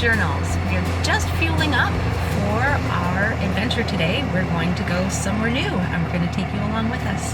journals. We're just fueling up for our adventure today. We're going to go somewhere new and we're going to take you along with us.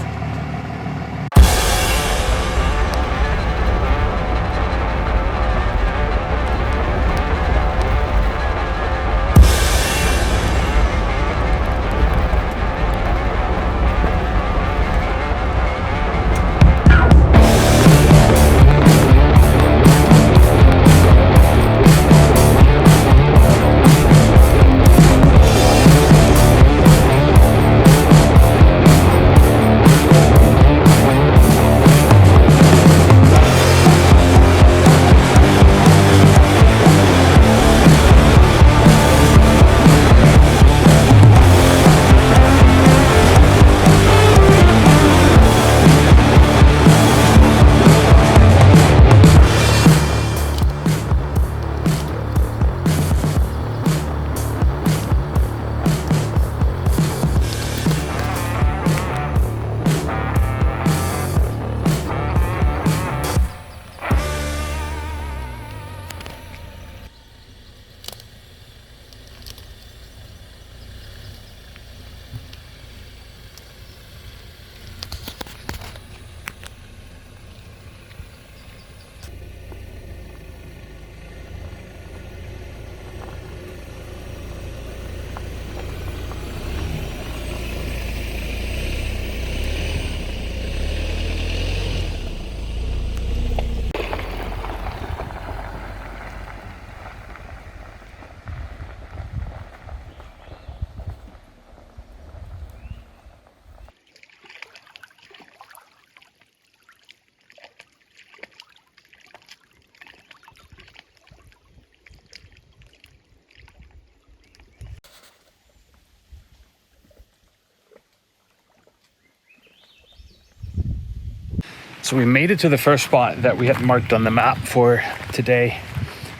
So we made it to the first spot that we had marked on the map for today,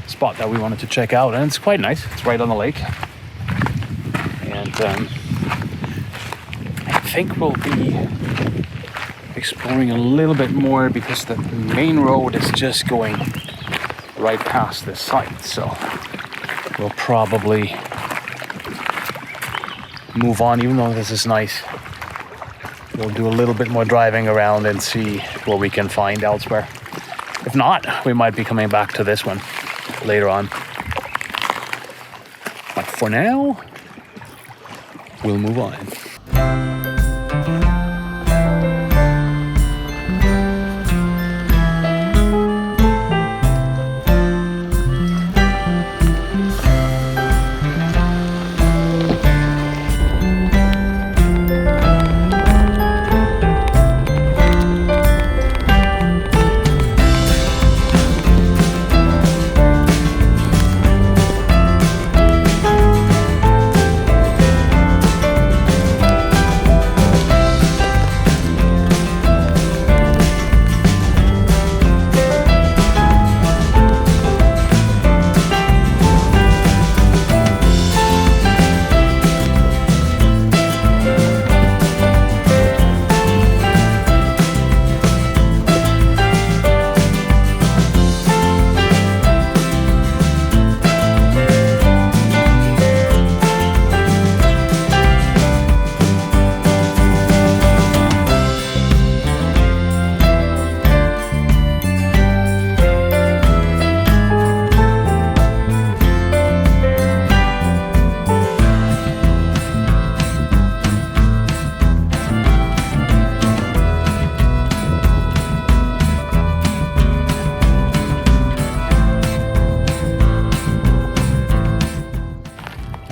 spot that we wanted to check out, and it's quite nice. It's right on the lake, and I think we'll be exploring a little bit more because the main road is just going right past this site, so we'll probably move on. Even though this is nice, we'll do a little bit more driving around and see what we can find elsewhere. If not, we might be coming back to this one later on. But for now, we'll move on.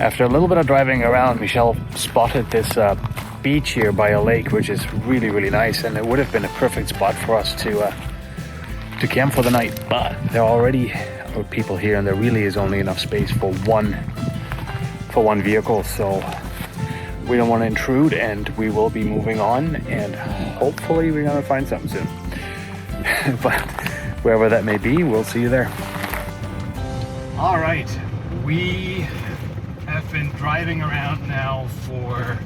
After a little bit of driving around, Michelle spotted this beach here by a lake, which is really, really nice, and it would have been a perfect spot for us to camp for the night. But there are already people here, and there really is only enough space for one vehicle, so we don't want to intrude, and we will be moving on, and hopefully we're gonna find something soon. But wherever that may be, we'll see you there. All right, we have been driving around now for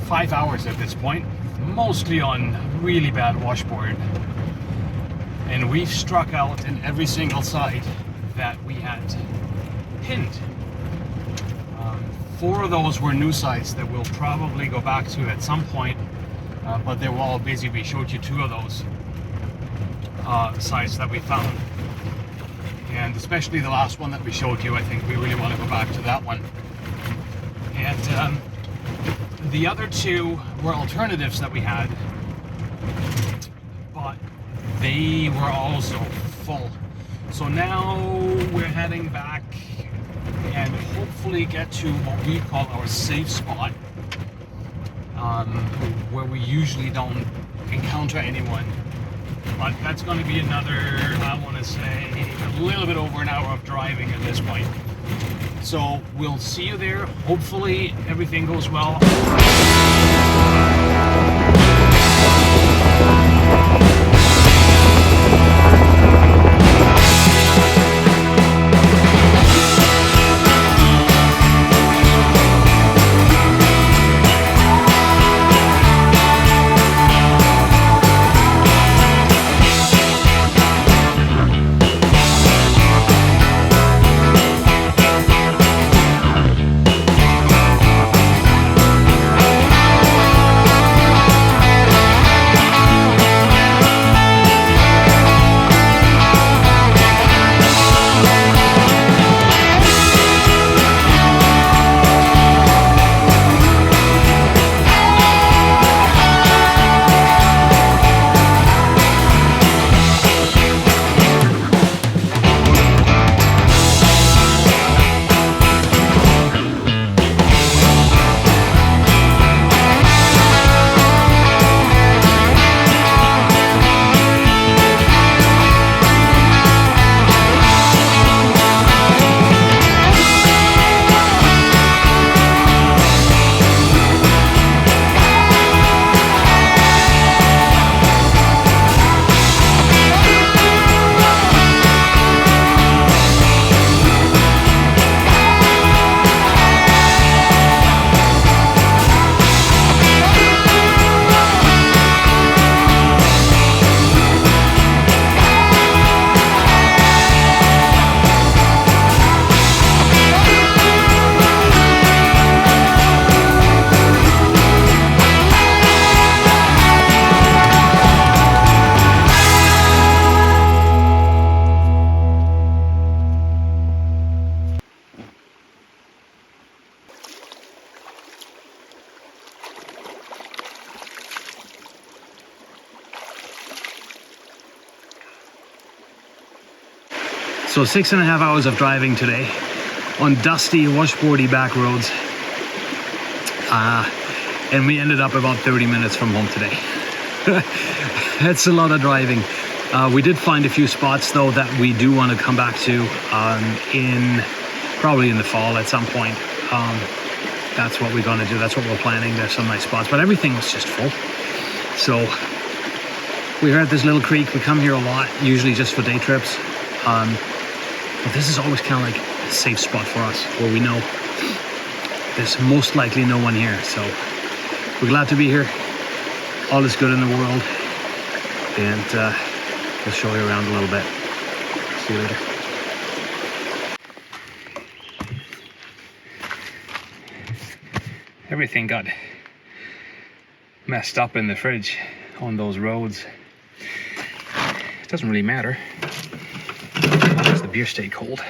5 hours at this point, mostly on really bad washboard, and we've struck out in every single site that we had pinned. 4 of those were new sites that we'll probably go back to at some point, but they were all busy. We showed you 2 of those sites that we found, and especially the last one that we showed you. I think we really want to go back to that one. And the other 2 were alternatives that we had, but they were also full. So now we're heading back and hopefully get to what we call our safe spot, where we usually don't encounter anyone. But that's going to be another, I want to say, a little bit over an hour of driving at this point. So we'll see you there. Hopefully everything goes well. So 6.5 hours of driving today on dusty, washboardy back roads. And we ended up about 30 minutes from home today. That's a lot of driving. We did find a few spots though that we do want to come back to probably in the fall at some point. That's what we're going to do. That's what we're planning. There's some nice spots, but everything was just full. So we're at this little creek. We come here a lot, usually just for day trips. But this is always kind of like a safe spot for us, where we know there's most likely no one here. So we're glad to be here. All is good in the world. And we'll show you around a little bit. See you later. Everything got messed up in the fridge on those roads. It doesn't really matter, as long as the beer stayed cold.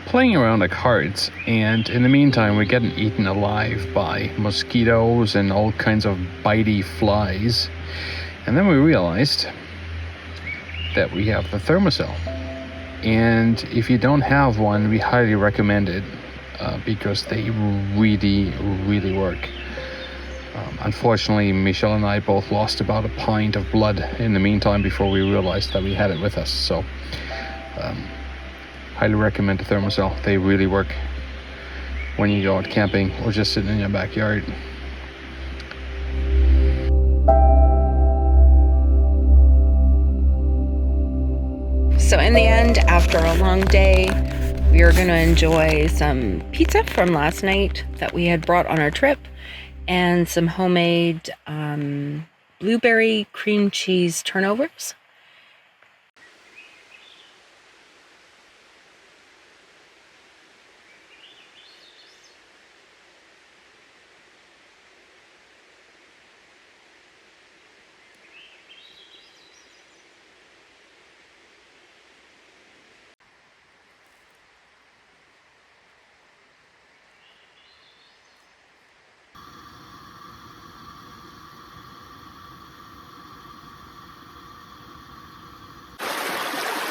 playing around the cards, and in the meantime we're getting eaten alive by mosquitoes and all kinds of bitey flies. And then we realized that we have the thermocell, and if you don't have one, we highly recommend it because they really work. Unfortunately, Michelle and I both lost about a pint of blood in the meantime before we realized that we had it with us. So highly recommend the thermocell. They really work when you go out camping or just sitting in your backyard. So in the end, after a long day, we are going to enjoy some pizza from last night that we had brought on our trip, and some homemade blueberry cream cheese turnovers.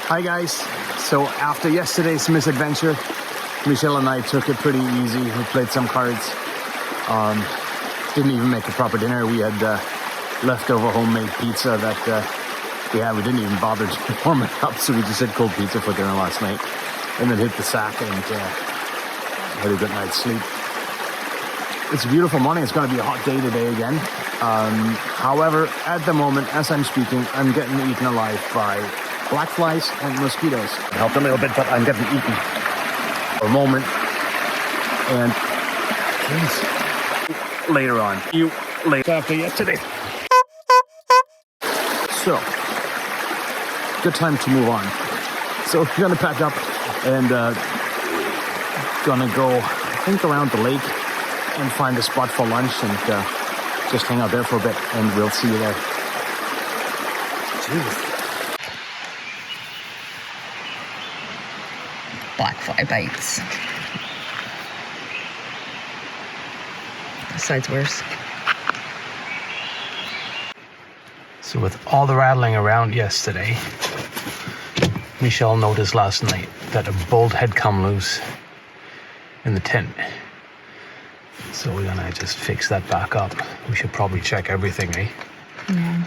Hi guys, so after yesterday's misadventure, Michelle and I took it pretty easy. We played some cards, didn't even make a proper dinner. We had leftover homemade pizza that we didn't even bother to warm it up, so we just had cold pizza for dinner last night, and then hit the sack and had a good night's sleep. It's a beautiful morning. It's going to be a hot day today again. However, at the moment, as I'm speaking, I'm getting eaten alive by black flies and mosquitoes. It helped a little bit, but I'm getting eaten for a moment. And geez, later on. After yesterday. So, good time to move on. So we're gonna pack up and gonna go, I think, around the lake and find a spot for lunch and just hang out there for a bit, and we'll see you there. Jeez. Black fly bites. This side's worse. So with all the rattling around yesterday, Michelle noticed last night that a bolt had come loose in the tent. So we're gonna just fix that back up. We should probably check everything, eh? Yeah.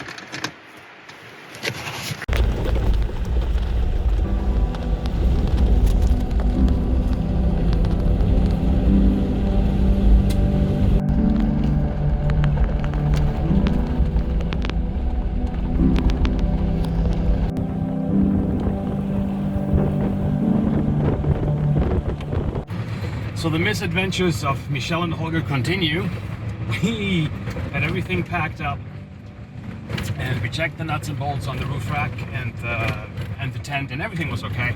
So the misadventures of Michelle and Holger continue. We had everything packed up, and we checked the nuts and bolts on the roof rack and the tent, and everything was okay.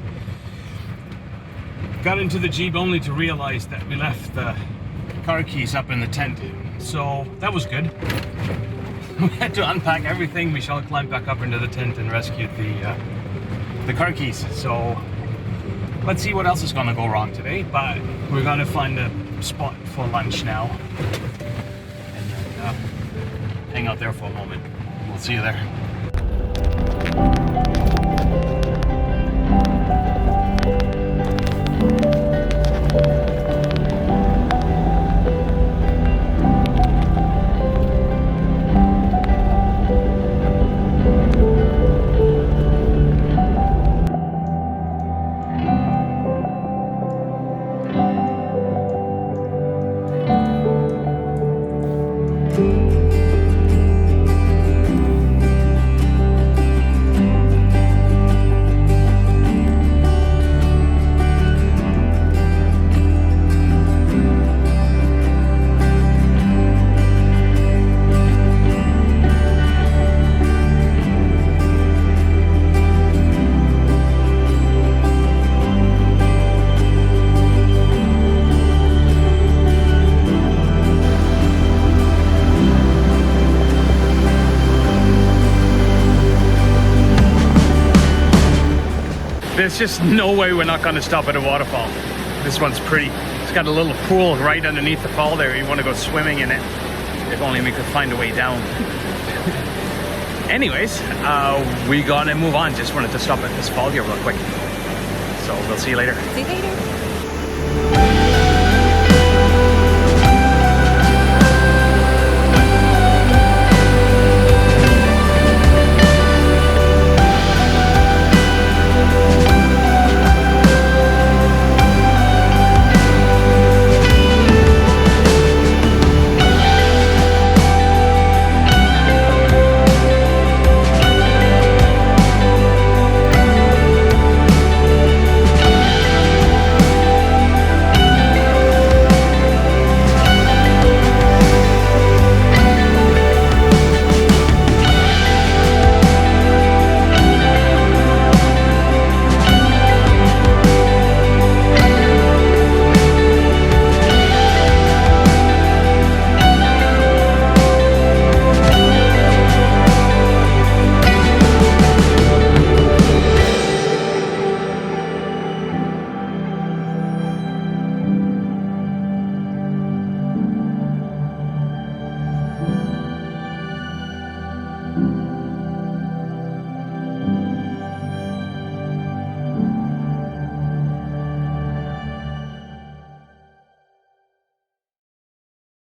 Got into the Jeep only to realize that we left the car keys up in the tent, so that was good. We had to unpack everything. Michelle climbed back up into the tent and rescued the car keys. So let's see what else is gonna go wrong today, but we're gonna find a spot for lunch now and then hang out there for a moment. We'll see you there. There's just no way we're not going to stop at a waterfall. This one's pretty. It's got a little pool right underneath the fall there. You want to go swimming in it. If only we could find a way down. Anyways, we gotta move on. Just wanted to stop at this fall here real quick. So we'll see you later. See you later.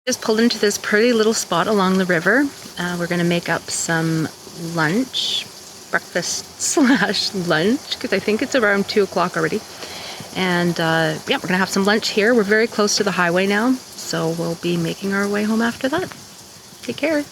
Just pulled into this pretty little spot along the river. We're gonna make up some lunch, breakfast slash lunch, because I think it's around 2 o'clock already. And yeah, we're gonna have some lunch here. We're very close to the highway now, so we'll be making our way home after that. Take care.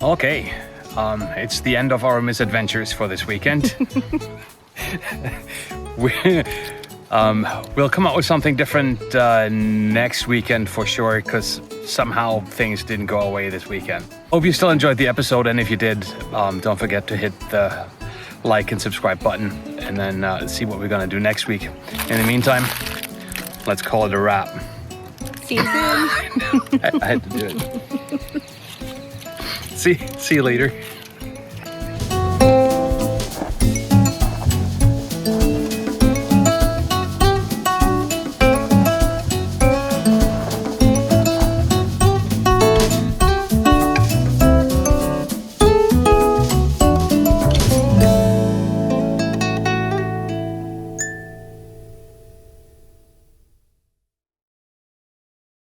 Okay, it's the end of our misadventures for this weekend. We'll come out with something different next weekend for sure, because somehow things didn't go away this weekend. Hope you still enjoyed the episode, and if you did, don't forget to hit the like and subscribe button, and then see what we're gonna do next week. In the meantime, let's call it a wrap. See you soon. I had to do it. See you later.